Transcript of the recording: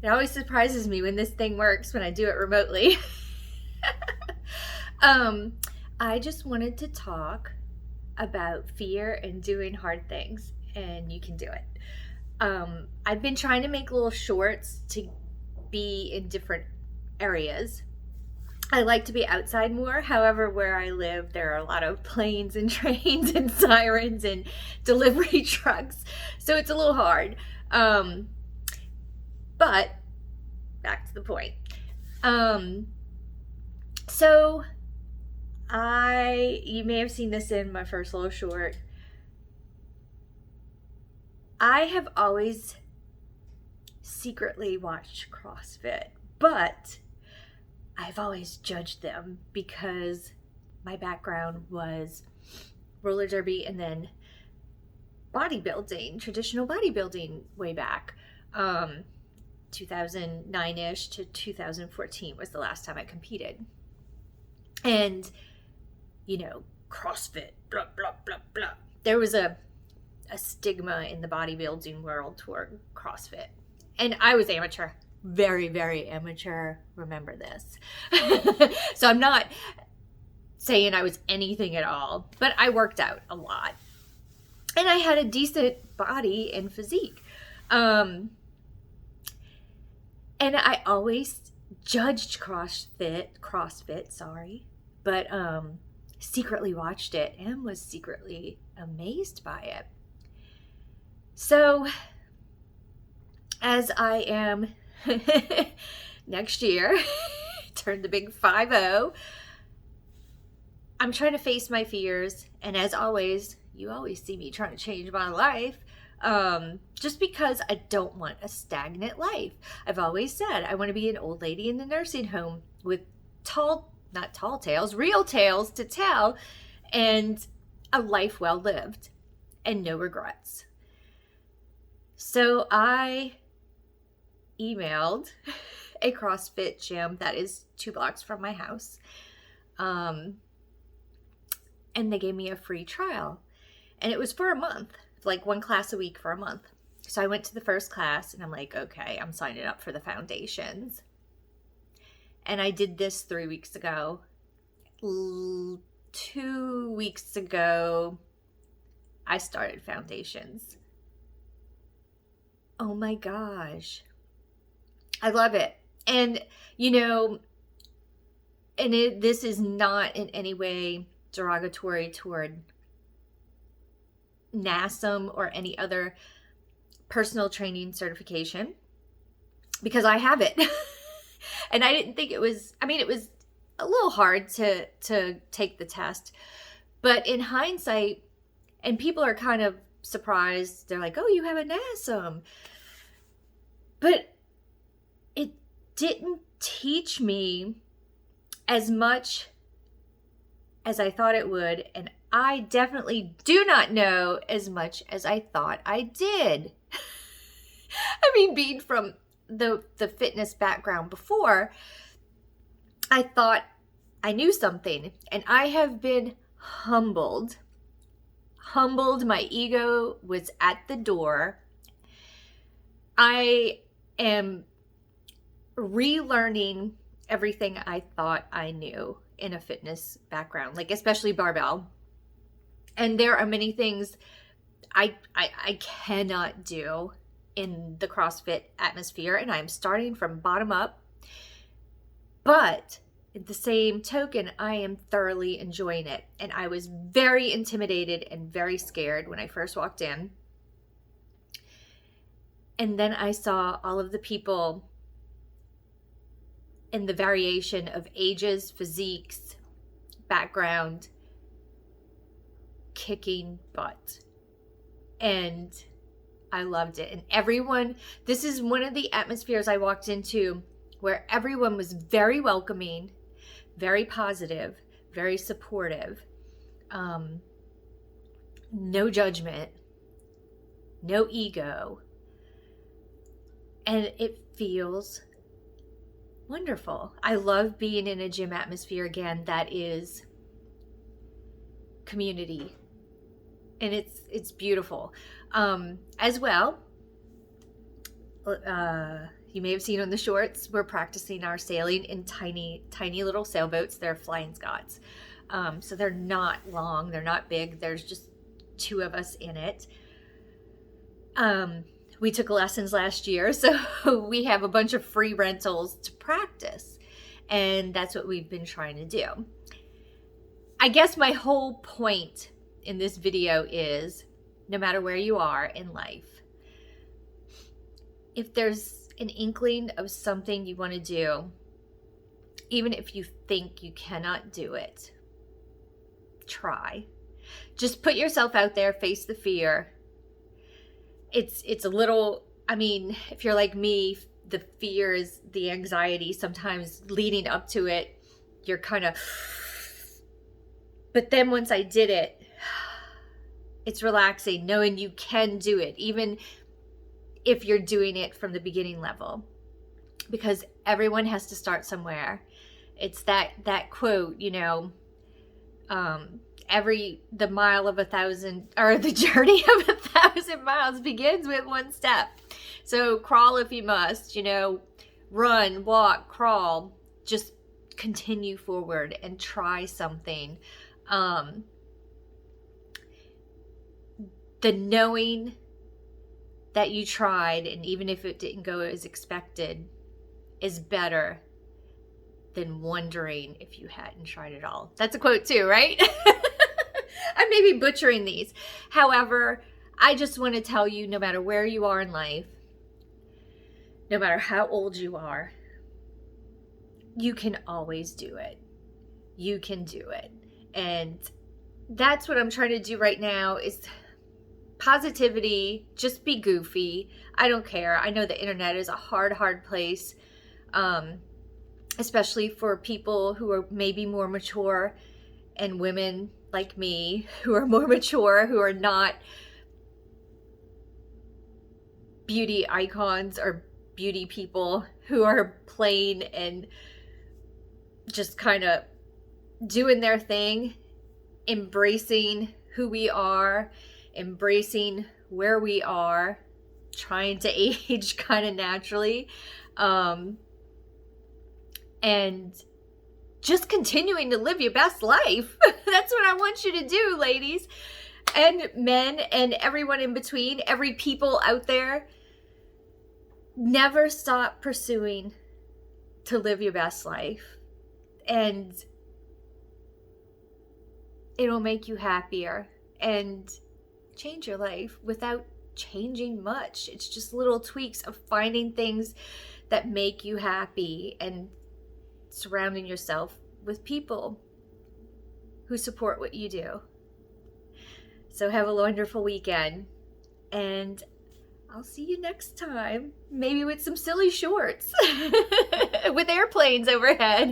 It always surprises me when this thing works when I do it remotely. um, I just wanted to talk about fear and doing hard things, and you can do it. I've been trying to make little shorts to be in different areas. I like to be outside more. However, where I live, there are a lot of planes and trains and sirens and delivery trucks. So it's a little hard. Um, but back to the point. Um, so you may have seen this in my first little short. I have always secretly watched CrossFit, but I've always judged them because my background was roller derby and then bodybuilding, traditional bodybuilding way back. 2009-ish to 2014 was the last time I competed. And, CrossFit, blah, blah, blah, blah. There was a stigma in the bodybuilding world toward CrossFit. And I was amateur, very, very amateur. Remember this. So I'm not saying I was anything at all, but I worked out a lot. And I had a decent body and physique. And I always judged CrossFit, but secretly watched it and was secretly amazed by it. So, as I am next year, turn the big 5-0, I'm trying to face my fears. And as always, you always see me trying to change my life. Just because I don't want a stagnant life. I've always said I want to be an old lady in the nursing home with real tales to tell, and a life well lived and no regrets. So I emailed a CrossFit gym that is 2 blocks from my house. And they gave me a free trial. And it was for a month, like 1 class a week for a month. So I went to the first class and I'm like, okay, I'm signing up for the foundations. And I did this 3 weeks ago. 2 weeks ago, I started foundations. Oh my gosh. I love it. And, this is not in any way derogatory toward NASM or any other personal training certification, because I have it. And I didn't think it was a little hard to take the test, but in hindsight, and people are kind of surprised, they're like, oh, you have a NASM, but it didn't teach me as much as I thought it would, and I definitely do not know as much as I thought I did. Being from the fitness background before, I thought I knew something, and I have been humbled. My ego was at the door. I am relearning everything I thought I knew in a fitness background, like especially barbell. And there are many things I cannot do in the CrossFit atmosphere, and I'm starting from bottom up. But at the same token, I am thoroughly enjoying it. And I was very intimidated and very scared when I first walked in. And then I saw all of the people in the variation of ages, physiques, background, kicking butt. And I loved it. And this is one of the atmospheres I walked into where everyone was very welcoming, very positive, very supportive, no judgment, no ego. And it feels wonderful. I love being in a gym atmosphere again that is community, and it's beautiful. As well, You may have seen on the shorts, we're practicing our sailing in tiny, tiny little sailboats. They're Flying Scots. So they're not long, they're not big. There's just 2 of us in it. We took lessons last year, so we have a bunch of free rentals to practice. And that's what we've been trying to do. I guess my whole point in this video is, no matter where you are in life, if there's an inkling of something you want to do, even if you think you cannot do it, try. Just put yourself out there, face the fear. It's a little, I mean, if you're like me, the fear is the anxiety sometimes leading up to it. You're kind of, but then once I did it, it's relaxing knowing you can do it, even if you're doing it from the beginning level, because everyone has to start somewhere. It's that quote, you know, the mile of 1,000, or the journey of 1,000 miles begins with 1 step. So crawl if you must, you know, run, walk, crawl, just continue forward and try something. The knowing that you tried, and even if it didn't go as expected, is better than wondering if you hadn't tried at all. That's a quote too, right? I may be butchering these. However, I just want to tell you, no matter where you are in life, no matter how old you are, you can always do it. You can do it. And that's what I'm trying to do right now, is positivity. Just be goofy. I don't care. I know the internet is a hard place, especially for people who are maybe more mature, and women like me who are more mature, who are not beauty icons or beauty people, who are plain and just kind of doing their thing, embracing who we are, embracing where we are, trying to age kind of naturally, and just continuing to live your best life. That's what I want you to do, ladies and men and everyone in between, every people out there. Never stop pursuing to live your best life, and it'll make you happier and change your life without changing much. It's just little tweaks of finding things that make you happy and surrounding yourself with people who support what you do. So have a wonderful weekend, and I'll see you next time, maybe with some silly shorts with airplanes overhead.